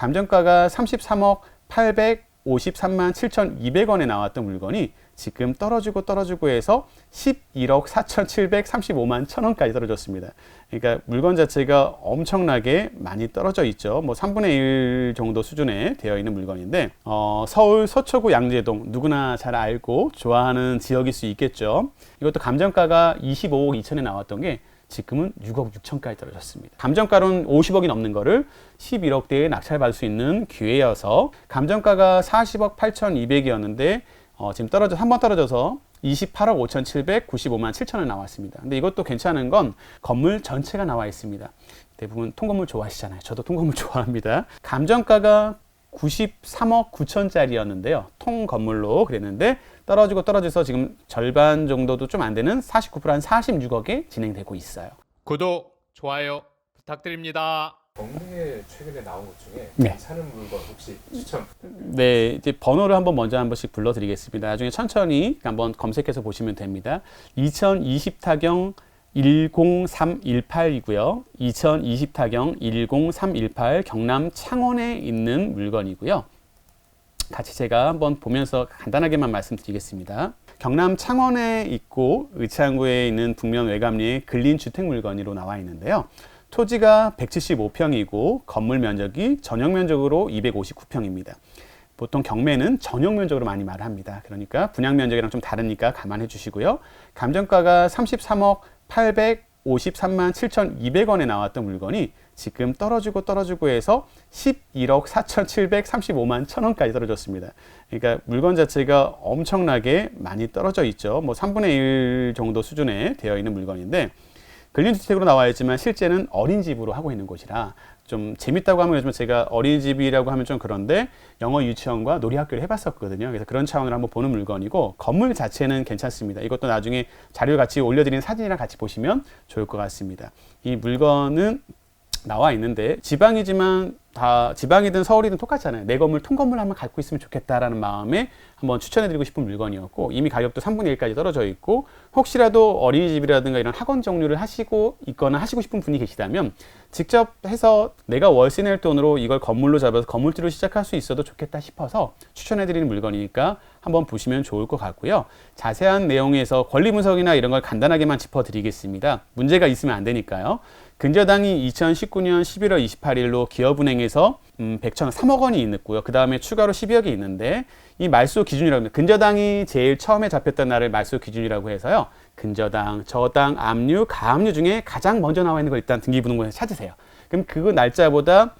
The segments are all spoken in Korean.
감정가가 33억 853만 7,200원에 나왔던 물건이 지금 떨어지고 해서 11억 4,735만 1,000원까지 떨어졌습니다. 그러니까 물건 자체가 엄청나게 많이 떨어져 있죠. 뭐 3분의 1 정도 수준에 되어 있는 물건인데 서울 서초구 양재동, 누구나 잘 알고 좋아하는 지역일 수 있겠죠. 이것도 감정가가 25억 2천에 나왔던 게 지금은 6억 6천까지 떨어졌습니다. 감정가로는 50억이 넘는 거를 11억대에 낙찰받을 수 있는 기회여서, 감정가가 40억 8,200이었는데 지금 한번 떨어져서 28억 5,795만 7천원 나왔습니다. 근데 이것도 괜찮은 건 건물 전체가 나와 있습니다. 대부분 통건물 좋아하시잖아요. 저도 통건물 좋아합니다. 감정가가 93억 9천짜리였는데요. 통건물로 그랬는데 떨어져서 지금 절반 정도도 좀 안 되는 49%, 한 46억에 진행되고 있어요. 구독, 좋아요 부탁드립니다. 경매에 최근에 나온 것 중에 네. 괜찮은 물건 혹시 추천? 네, 이제 번호를 먼저 한 번씩 불러드리겠습니다. 나중에 천천히 한번 검색해서 보시면 됩니다. 2020 타경 10318이고요. 2020 타경 10318 경남 창원에 있는 물건이고요. 같이 제가 한번 보면서 간단하게만 말씀드리겠습니다. 경남 창원에 있고 의창구에 있는 북면 외감리의 근린 주택 물건으로 나와 있는데요. 토지가 175평이고 건물 면적이 전용 면적으로 259평입니다. 보통 경매는 전용 면적으로 많이 말을 합니다. 그러니까 분양 면적이랑 좀 다르니까 감안해 주시고요. 감정가가 33억 853만 7,200원에 나왔던 물건이 지금 떨어지고 해서 11억 4,735만 1,000원까지 떨어졌습니다. 그러니까 물건 자체가 엄청나게 많이 떨어져 있죠. 뭐 3분의 1 정도 수준에 되어 있는 물건인데, 근린주택으로 나와 있지만 실제는 어린이집으로 하고 있는 곳이라 좀 재밌다고 하면, 요즘 제가 어린이집이라고 하면 좀 그런데 영어 유치원과 놀이학교를 해봤었거든요. 그래서 그런 차원으로 한번 보는 물건이고, 건물 자체는 괜찮습니다. 이것도 나중에 자료 같이 올려드린 사진이랑 같이 보시면 좋을 것 같습니다. 이 물건은 나와 있는데 지방이지만 다 지방이든 서울이든 똑같잖아요. 내 건물 통건물 한번 갖고 있으면 좋겠다라는 마음에 한번 추천해드리고 싶은 물건이었고, 이미 가격도 3분의 1까지 떨어져 있고, 혹시라도 어린이집이라든가 이런 학원 종류를 하시고 있거나 하시고 싶은 분이 계시다면 직접 해서 내가 월세 낼 돈으로 이걸 건물로 잡아서 건물주로 시작할 수 있어도 좋겠다 싶어서 추천해드리는 물건이니까 한번 보시면 좋을 것 같고요. 자세한 내용에서 권리 분석이나 이런 걸 간단하게만 짚어드리겠습니다. 문제가 있으면 안 되니까요. 근저당이 2019년 11월 28일로 기업은행에서 3억 원이 있고요. 그 다음에 추가로 12억이 있는데, 이 말소 기준이라고 합니다. 근저당이 제일 처음에 잡혔던 날을 말소 기준이라고 해서요. 근저당, 저당, 압류, 가압류 중에 가장 먼저 나와 있는 걸 일단 등기부등본에서 찾으세요. 그럼 그 날짜보다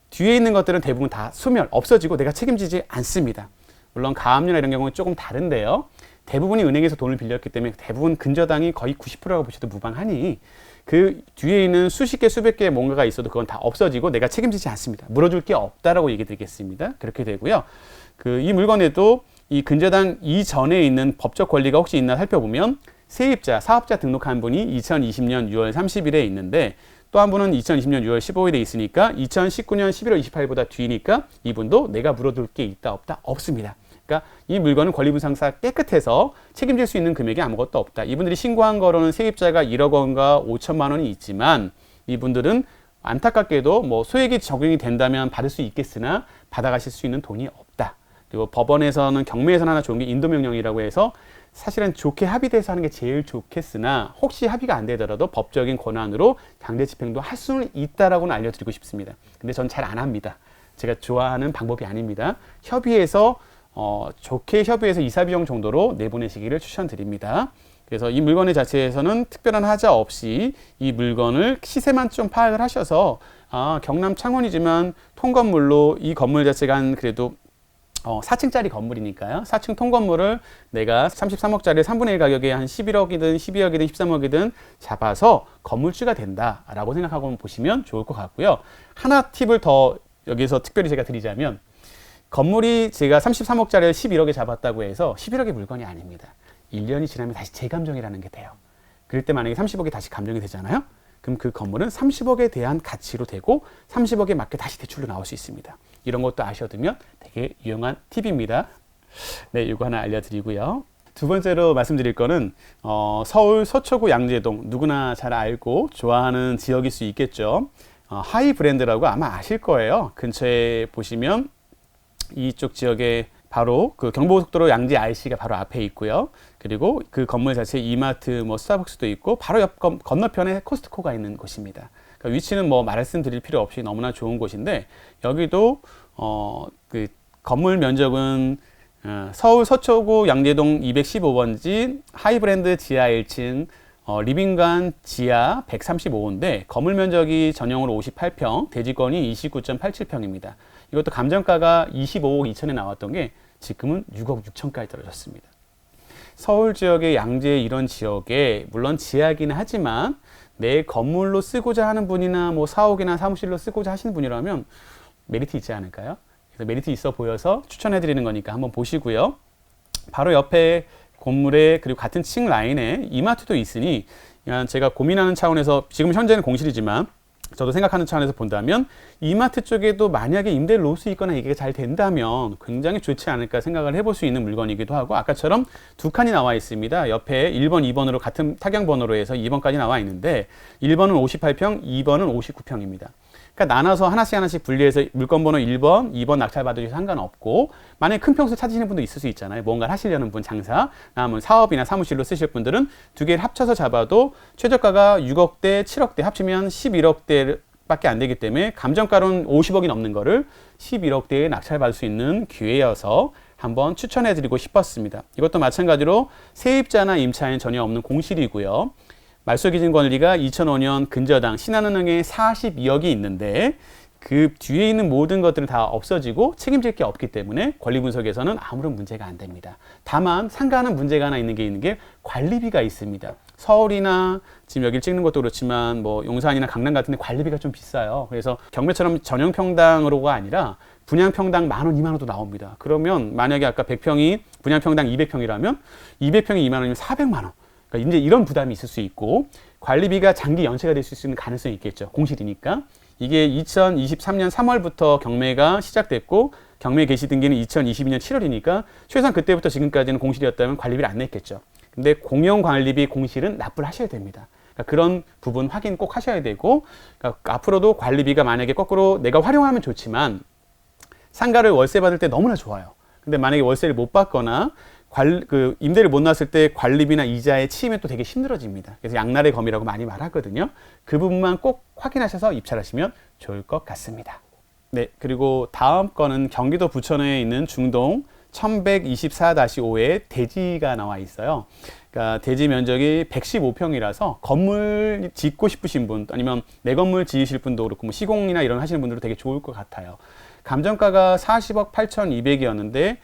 뒤에 있는 것들은 대부분 다 소멸, 없어지고 내가 책임지지 않습니다. 물론 가압류나 이런 경우는 조금 다른데요. 대부분이 은행에서 돈을 빌렸기 때문에 대부분 근저당이 거의 90%라고 보셔도 무방하니, 그 뒤에 있는 수십 개, 수백 개의 뭔가가 있어도 그건 다 없어지고 내가 책임지지 않습니다. 물어줄 게 없다라고 얘기 드리겠습니다. 그렇게 되고요. 이 물건에도 이 근저당 이전에 있는 법적 권리가 혹시 있나 살펴보면, 세입자, 사업자 등록한 분이 2020년 6월 30일에 있는데, 또 한 분은 2020년 6월 15일에 있으니까 2019년 11월 28일보다 뒤니까 이분도 내가 물어둘 게 있다 없다 없습니다. 그러니까 이 물건은 권리분상사 깨끗해서 책임질 수 있는 금액이 아무것도 없다. 이분들이 신고한 거로는 세입자가 1억 원과 5천만 원이 있지만, 이분들은 안타깝게도 뭐 소액이 적용이 된다면 받을 수 있겠으나 받아가실 수 있는 돈이 없다. 그리고 법원에서는 경매에서는 하나 좋은 게 인도명령이라고 해서 사실은 좋게 합의돼서 하는 게 제일 좋겠으나, 혹시 합의가 안 되더라도 법적인 권한으로 강제 집행도 할 수는 있다라고는 알려드리고 싶습니다. 근데 전 잘 안 합니다. 제가 좋아하는 방법이 아닙니다. 협의해서 좋게 협의해서 이사비용 정도로 내보내시기를 추천드립니다. 그래서 이 물건의 자체에서는 특별한 하자 없이 이 물건을 시세만 좀 파악을 하셔서, 경남 창원이지만 통건물로 이 건물 자체가 한 그래도 4층짜리 건물이니까요. 4층 통건물을 내가 33억짜리 3분의 1 가격에 한 11억이든 12억이든 13억이든 잡아서 건물주가 된다라고 생각하고 보시면 좋을 것 같고요. 하나 팁을 더 여기서 특별히 제가 드리자면, 건물이 제가 33억짜리를 11억에 잡았다고 해서 11억의 물건이 아닙니다. 1년이 지나면 다시 재감정이라는 게 돼요. 그럴 때 만약에 30억이 다시 감정이 되잖아요. 그럼 그 건물은 30억에 대한 가치로 되고 30억에 맞게 다시 대출로 나올 수 있습니다. 이런 것도 아셔두면 되게 유용한 팁입니다. 네, 이거 하나 알려드리고요. 두 번째로 말씀드릴 거는 서울 서초구 양재동, 누구나 잘 알고 좋아하는 지역일 수 있겠죠. 하이 브랜드라고 아마 아실 거예요. 근처에 보시면 이쪽 지역에 바로 그 경부고속도로 양지 IC가 바로 앞에 있고요. 그리고 그 건물 자체에 이마트, 뭐 스타벅스도 있고 바로 옆 건너편에 코스트코가 있는 곳입니다. 그러니까 위치는 뭐 말씀드릴 필요 없이 너무나 좋은 곳인데 여기도 그 건물 면적은 서울 서초구 양재동 215번지 하이브랜드 지하 1층 리빙관 지하 135호인데 건물 면적이 전용으로 58평, 대지권이 29.87평입니다. 이것도 감정가가 25억 2천에 나왔던 게 지금은 6억 6천까지 떨어졌습니다. 서울 지역의 양재 이런 지역에 물론 지하기는 하지만 내 건물로 쓰고자 하는 분이나 뭐 사옥이나 사무실로 쓰고자 하시는 분이라면 메리트 있지 않을까요? 그래서 메리트 있어 보여서 추천해 드리는 거니까 한번 보시고요. 바로 옆에 건물에 그리고 같은 층 라인에 이마트도 있으니 그냥 제가 고민하는 차원에서 지금 현재는 공실이지만 저도 생각하는 차원에서 본다면 이마트 쪽에도 만약에 임대를 놓을 수 있거나 이게 잘 된다면 굉장히 좋지 않을까 생각을 해볼 수 있는 물건이기도 하고 아까처럼 두 칸이 나와 있습니다. 옆에 1번, 2번으로 같은 타경 번호로 해서 2번까지 나와 있는데 1번은 58평, 2번은 59평입니다. 그러니까 나눠서 하나씩 분리해서 물건 번호 1번, 2번 낙찰 받으셔도 상관없고 만약에 큰 평수 찾으시는 분도 있을 수 있잖아요. 뭔가를 하시려는 분, 장사, 아니면 사업이나 사무실로 쓰실 분들은 두 개를 합쳐서 잡아도 최저가가 6억대, 7억대 합치면 11억대 밖에 안 되기 때문에 감정가로는 50억이 넘는 거를 11억대에 낙찰 받을 수 있는 기회여서 한번 추천해 드리고 싶었습니다. 이것도 마찬가지로 세입자나 임차인 전혀 없는 공실이고요. 말소기준 권리가 2005년 근저당 신한은행에 42억이 있는데 그 뒤에 있는 모든 것들은 다 없어지고 책임질 게 없기 때문에 권리 분석에서는 아무런 문제가 안 됩니다. 다만 상가하는 문제가 하나 있는 게 관리비가 있습니다. 서울이나 지금 여기를 찍는 것도 그렇지만 뭐 용산이나 강남 같은 데 관리비가 좀 비싸요. 그래서 경매처럼 전용평당으로가 아니라 분양평당 10,000원, 20,000원도 나옵니다. 그러면 만약에 아까 100평이 분양평당 200평이라면 200평이 20,000원이면 400만 원. 그러니까 이제 이런 부담이 있을 수 있고 관리비가 장기 연체가 될 수 있는 가능성이 있겠죠. 공실이니까. 이게 2023년 3월부터 경매가 시작됐고 경매 개시 등기는 2022년 7월이니까 최소한 그때부터 지금까지는 공실이었다면 관리비를 안 냈겠죠. 근데 공용 관리비 공실은 납부를 하셔야 됩니다. 그러니까 그런 부분 확인 꼭 하셔야 되고 그러니까 앞으로도 관리비가 만약에 거꾸로 내가 활용하면 좋지만 상가를 월세 받을 때 너무나 좋아요. 근데 만약에 월세를 못 받거나 임대를 못 놨을 때 관리비나 이자에 치이면 또 되게 힘들어집니다. 그래서 양날의 검이라고 많이 말하거든요. 그 부분만 꼭 확인하셔서 입찰하시면 좋을 것 같습니다. 네, 그리고 다음 거는 경기도 부천에 있는 중동 1124-5에 대지가 나와 있어요. 그러니까 대지 면적이 115평이라서 건물 짓고 싶으신 분 아니면 내 건물 지으실 분도 그렇고 뭐 시공이나 이런 하시는 분들도 되게 좋을 것 같아요. 감정가가 40억 8,200이었는데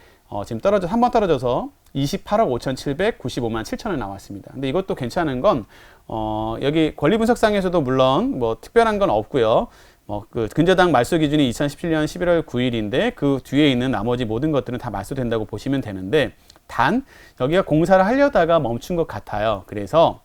지금 한 번 떨어져서 28억 5,795만 7천원 나왔습니다. 근데 이것도 괜찮은 건 여기 권리 분석상에서도 물론 뭐 특별한 건 없고요. 그 근저당 말소 기준이 2017년 11월 9일인데 그 뒤에 있는 나머지 모든 것들은 다 말소된다고 보시면 되는데 단 여기가 공사를 하려다가 멈춘 것 같아요. 그래서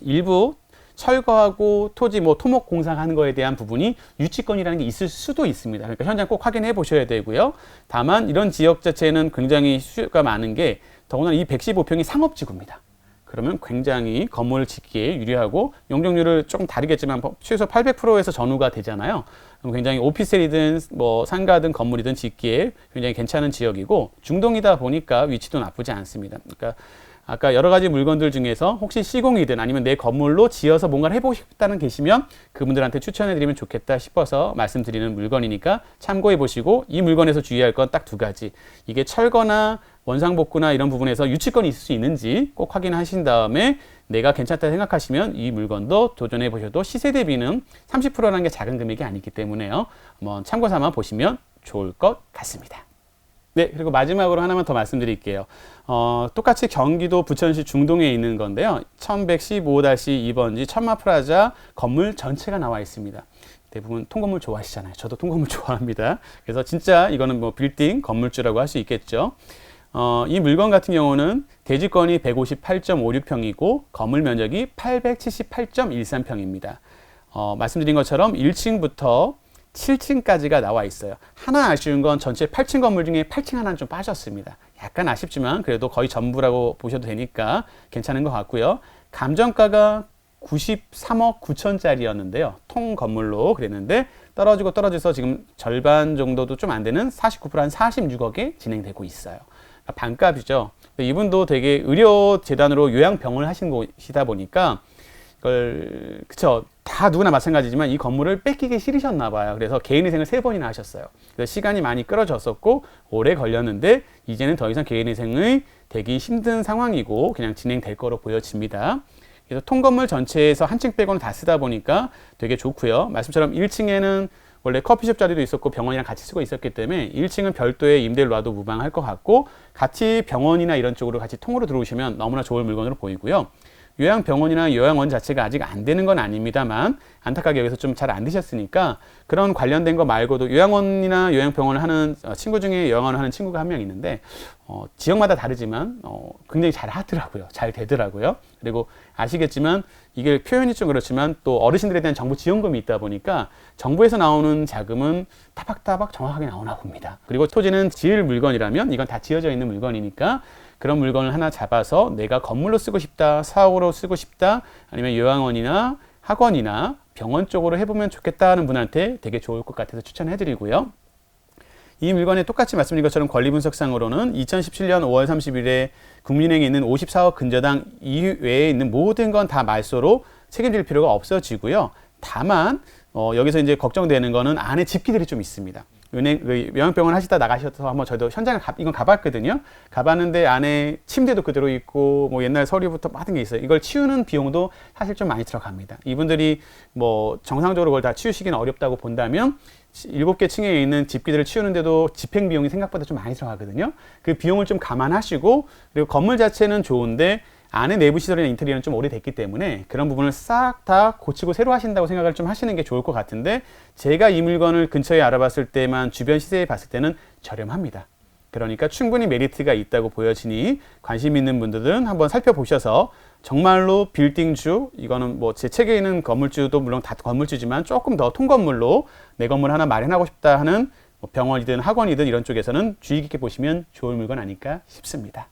일부 철거하고 토지 토목 공사하는 거에 대한 부분이 유치권이라는 게 있을 수도 있습니다. 그러니까 현장 꼭 확인해 보셔야 되고요. 다만 이런 지역 자체는 굉장히 수요가 많은 게 더구나 이 115평이 상업지구입니다. 그러면 굉장히 건물을 짓기에 유리하고 용적률을 조금 다르겠지만 최소 800%에서 전후가 되잖아요. 그럼 굉장히 오피스텔이든 상가든 건물이든 짓기에 굉장히 괜찮은 지역이고 중동이다 보니까 위치도 나쁘지 않습니다. 그러니까 아까 여러 가지 물건들 중에서 혹시 시공이든 아니면 내 건물로 지어서 뭔가를 해보고 싶다는 계시면 그분들한테 추천해드리면 좋겠다 싶어서 말씀드리는 물건이니까 참고해 보시고 이 물건에서 주의할 건 딱 두 가지. 이게 철거나 원상복구나 이런 부분에서 유치권이 있을 수 있는지 꼭 확인하신 다음에 내가 괜찮다 생각하시면 이 물건도 도전해 보셔도 시세 대비는 30%라는 게 작은 금액이 아니기 때문에요. 한번 참고 삼아 보시면 좋을 것 같습니다. 네, 그리고 마지막으로 하나만 더 말씀드릴게요. 똑같이 경기도 부천시 중동에 있는 건데요. 1115-2번지 천마프라자 건물 전체가 나와 있습니다. 대부분 통건물 좋아하시잖아요. 저도 통건물 좋아합니다. 그래서 진짜 이거는 빌딩 건물주라고 할 수 있겠죠. 이 물건 같은 경우는 대지권이 158.56평이고 건물 면적이 878.13평입니다. 말씀드린 것처럼 1층부터 7층까지가 나와 있어요. 하나 아쉬운 건 전체 8층 건물 중에 8층 하나는 좀 빠졌습니다. 약간 아쉽지만 그래도 거의 전부라고 보셔도 되니까 괜찮은 것 같고요. 감정가가 93억 9천짜리였는데요. 통 건물로 그랬는데 떨어져서 지금 절반 정도도 좀 안 되는 49%한 46억에 진행되고 있어요. 그러니까 반값이죠. 이분도 되게 의료재단으로 요양병원을 하신 곳이다 보니까 이걸 그쵸, 다 누구나 마찬가지지만 이 건물을 뺏기기 싫으셨나 봐요. 그래서 개인회생을 3번이나 하셨어요. 그래서 시간이 많이 끌어졌었고 오래 걸렸는데 이제는 더 이상 개인회생이 되기 힘든 상황이고 그냥 진행될 거로 보여집니다. 그래서 통건물 전체에서 한 층 빼고는 다 쓰다 보니까 되게 좋고요. 말씀처럼 1층에는 원래 커피숍 자리도 있었고 병원이랑 같이 쓰고 있었기 때문에 1층은 별도의 임대를 놔도 무방할 것 같고 같이 병원이나 이런 쪽으로 같이 통으로 들어오시면 너무나 좋을 물건으로 보이고요. 요양병원이나 요양원 자체가 아직 안 되는 건 아닙니다만 안타깝게 여기서 좀 잘 안 되셨으니까 그런 관련된 거 말고도 요양원이나 요양병원을 하는 친구 중에 요양원을 하는 친구가 한 명 있는데 지역마다 다르지만 굉장히 잘 하더라고요. 잘 되더라고요. 그리고 아시겠지만 이게 표현이 좀 그렇지만 또 어르신들에 대한 정부 지원금이 있다 보니까 정부에서 나오는 자금은 타박타박 정확하게 나오나 봅니다. 그리고 토지는 지을 물건이라면 이건 다 지어져 있는 물건이니까 그런 물건을 하나 잡아서 내가 건물로 쓰고 싶다, 사옥으로 쓰고 싶다, 아니면 요양원이나 학원이나 병원 쪽으로 해보면 좋겠다는 분한테 되게 좋을 것 같아서 추천해드리고요. 이 물건에 똑같이 말씀드린 것처럼 권리분석상으로는 2017년 5월 30일에 국민은행에 있는 54억 근저당 이외에 있는 모든 건 다 말소로 책임질 필요가 없어지고요. 다만 여기서 이제 걱정되는 거는 안에 집기들이 좀 있습니다. 요양병원 하시다 나가셔서 한번 저도 현장을 이건 가봤거든요. 가봤는데 안에 침대도 그대로 있고 뭐 옛날 서류부터 모든 게 있어요. 이걸 치우는 비용도 사실 좀 많이 들어갑니다. 이분들이 뭐 정상적으로 그걸 다 치우시기는 어렵다고 본다면 7개 층에 있는 집기들을 치우는데도 집행 비용이 생각보다 좀 많이 들어가거든요. 그 비용을 좀 감안하시고 그리고 건물 자체는 좋은데 안에 내부 시설이나 인테리어는 좀 오래됐기 때문에 그런 부분을 싹 다 고치고 새로 하신다고 생각을 좀 하시는 게 좋을 것 같은데 제가 이 물건을 근처에 알아봤을 때만 주변 시세에 봤을 때는 저렴합니다. 그러니까 충분히 메리트가 있다고 보여지니 관심 있는 분들은 한번 살펴보셔서 정말로 빌딩주, 이거는 뭐 제 책에 있는 건물주도 물론 다 건물주지만 조금 더 통건물로 내 건물 하나 마련하고 싶다 하는 병원이든 학원이든 이런 쪽에서는 주의 깊게 보시면 좋을 물건 아닐까 싶습니다.